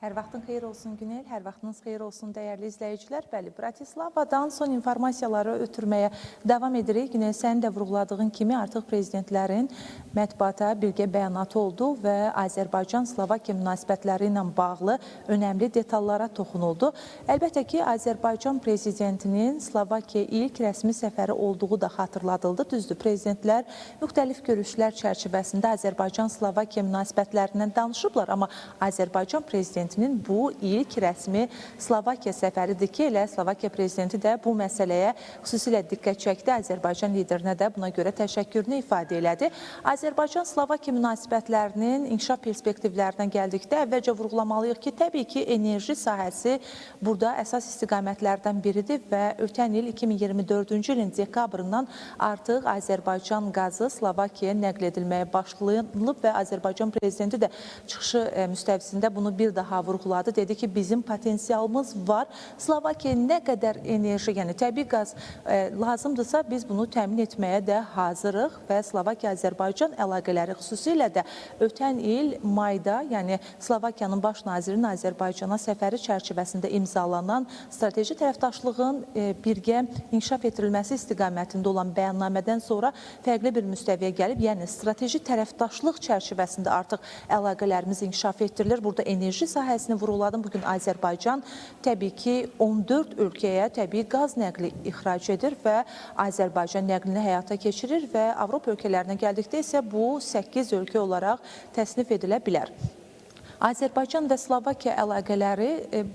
Hər vaxtın xeyir olsun Günel, hər vaxtınız xeyir olsun dəyərli izləyicilər. Bəli, Bratislavadan son informasiyaları ötürməyə davam edirik. Günel, sənin də vurğuladığın kimi artıq prezidentlərin mətbuata birgə bəyanatı oldu və Azərbaycan-Slovakiya münasibətləri ilə bağlı önəmli detallara toxunuldu. Əlbəttə ki, Azərbaycan prezidentinin Slovakiya ilk rəsmi səfəri olduğu da xatırladıldı. Düzdür, prezidentlər müxtəlif görüşlər çərçivəsində Azərbaycan-Slovakiya münasibətlərindən danışıblar, amma Azərbaycan prezidentinin bu ilk rəsmi Slovakiya səfəridir ki, elə Slovakiya prezidenti də bu məsələyə xüsusilə diqqət çəkdi. Azərbaycan liderinə də buna görə təşəkkürünü ifadə elədi. Azərbaycan-Slovakiya münasibətlərinin inkişaf perspektivlərindən gəldikdə əvvəlcə vurğulamalıyıq ki, təbii ki, enerji sahəsi burada əsas istiqamətlərdən biridir və ötən il 2024-cü ilin dekabrından artıq Azərbaycan qazı Slovakiyaya nəql edilməyə başlanılıb və Azərbaycan prezidenti də çıxışı müstəvisində bunu bir daha vurğuladı. Dedi ki, bizim potensialımız var. Slovakiyaya nə qədər enerji, yəni təbii qaz lazımdırsa biz bunu təmin etməyə də hazırıq və Slovakiya-Azərbaycan əlaqələri xüsusilə də ötən il mayda, yəni Slovakiyanın baş nazirinin Azərbaycana səfəri çərçivəsində imzalanan strateji tərəfdaşlığın birgə inkişaf etdirilməsi istiqamətində olan bəyannamədən sonra fərqli bir müstəviyə gəlib, yəni strateji tərəfdaşlıq çərçivəsində artıq əlaqələrimiz inkişaf etdirilir. Burada enerji sahəsini vurğuladım. Bugün Azərbaycan təbii ki 14 ölkəyə təbii qaz nəqli ixrac edir və Azərbaycan nəqlini həyata keçirir və Avropa ölkələrinə gəldikdə isə bu 8 ölkə olaraq təsnif edilə bilər. Azərbaycan və Slovakiya əlaqələri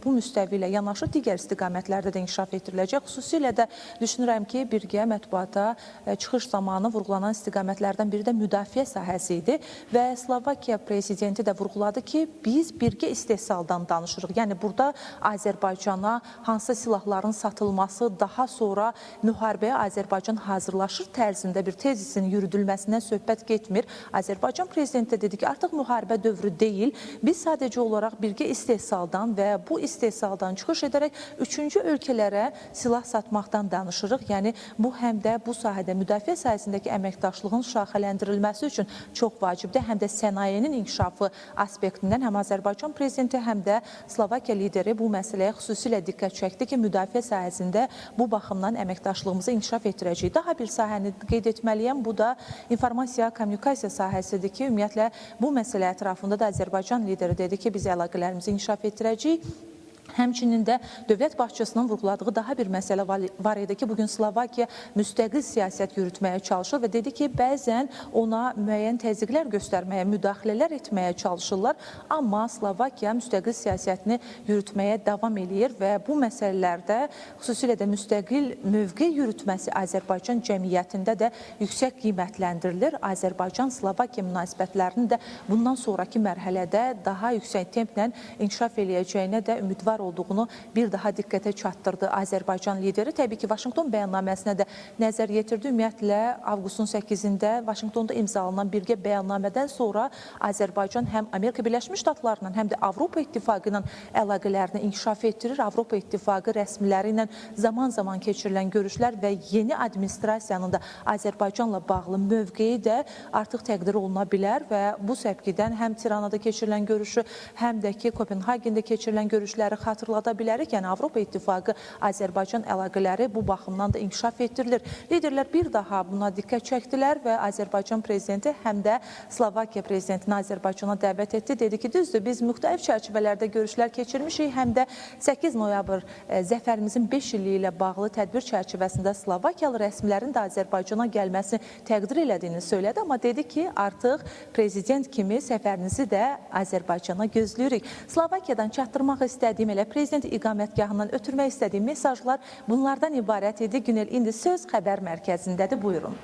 bu müstəvi ilə yanaşı digər istiqamətlərdə də inkişaf etdiriləcək. Xüsusilə də düşünürəm ki, birgə mətbuata çıxış zamanı vurğulanan istiqamətlərdən biri də müdafiə sahəsi idi və Slovakiya prezidenti də vurğuladı ki, biz birgə istehsaldan danışırıq. Yəni burada Azərbaycana hansı silahların satılması, daha sonra müharibəyə Azərbaycan hazırlaşır tərzində bir tezisin yürüdülməsindən söhbət getmir. Azərbaycan prezidenti də dedi ki, artıq müharibə dövrü deyil. Biz sadəcə olaraq birgə istehsaldan və bu istehsaldan çıxış edərək üçüncü ölkələrə silah satmaqdan danışırıq. Yəni bu həm də bu sahədə müdafiə sahəsindəki əməkdaşlığın şaxələndirilməsi üçün çox vacibdir. Həm də sənayenin inkişafı aspektindən həm Azərbaycan prezidenti, həm də Slovakiya lideri bu məsələyə xüsusilə diqqət çəkdi ki, müdafiə sahəsində bu baxımdan əməkdaşlığımızı inkişaf etdirəcəyik. Daha bir sahəni qeyd etməliyəm. Bu da informasiya, kommunikasiya sahəsidir ki, ümumiyyətlə bu məsələ ətrafında da Azərbaycan lideri dedi ki, biz əlaqələrimizi inkişaf etdirəcəyik. Həmçinin də dövlət başçısının vurğuladığı daha bir məsələ var idi ki, bugün Slovakiya müstəqil siyasət yürütməyə çalışır və dedi ki, bəzən ona müəyyən təzyiqlər göstərməyə, müdaxilələr etməyə çalışırlar, amma Slovakiya müstəqil siyasətini yürütməyə davam eləyir və bu məsələlərdə xüsusilə də müstəqil mövqe yürütməsi Azərbaycan cəmiyyətində də yüksək qiymətləndirilir. Azərbaycan-Slovakiya münasibətlərinin də bundan sonraki mərhələdə daha yüksək templə inkişaf eləyəcəyinə də ümidvar olduğunu bir daha diqqətə çatdırdı Azərbaycan lideri. Təbii ki, Vaşinqton bəyannaməsinə də nəzər yetirdi. Ümumiyyətlə, avqustun 8-də Vaşinqtonda imzalanan birgə bəyannamədən sonra Azərbaycan həm Amerika Birləşmiş Ştatlarla, həm də Avropa İttifaqı ilə əlaqələrini inkişaf etdirir. Avropa İttifaqı rəsmiləri ilə zaman-zaman keçirilən görüşlər və yeni administrasiyanın da Azərbaycanla bağlı mövqeyi də artıq təqdir oluna bilər və bu səbkidən həm Tiranada keçirilən görüşü, həm də ki, Kopenhagendə keçirilən görüşləri xatırlada bilərik. Yəni Avropa İttifaqı Azərbaycan əlaqələri bu baxımdan da inkişaf etdirilir. Liderlər bir daha buna diqqət çəkdilər və Azərbaycan prezidenti həm də Slovakiya prezidentini Azərbaycana dəvət etdi. Dedi ki, düzdür, biz müxtəlif çərçivələrdə görüşlər keçirmişik, həm də 8 noyabr zəfərimizin 5 illiyi ilə bağlı tədbir çərçivəsində Slovakiyalı rəsmilərin də Azərbaycana gəlməsini təqdir elədiyini söylədi, amma dedi ki, artıq prezident kimi səfərinizi də Azərbaycana gözləyirik. Slovakiyadan çatdırmaq istədiyim, elə prezident iqamətgahından ötürmək istədiyim mesajlar bunlardan ibarət idi. Günel, indi söz xəbər mərkəzindədir. Buyurun.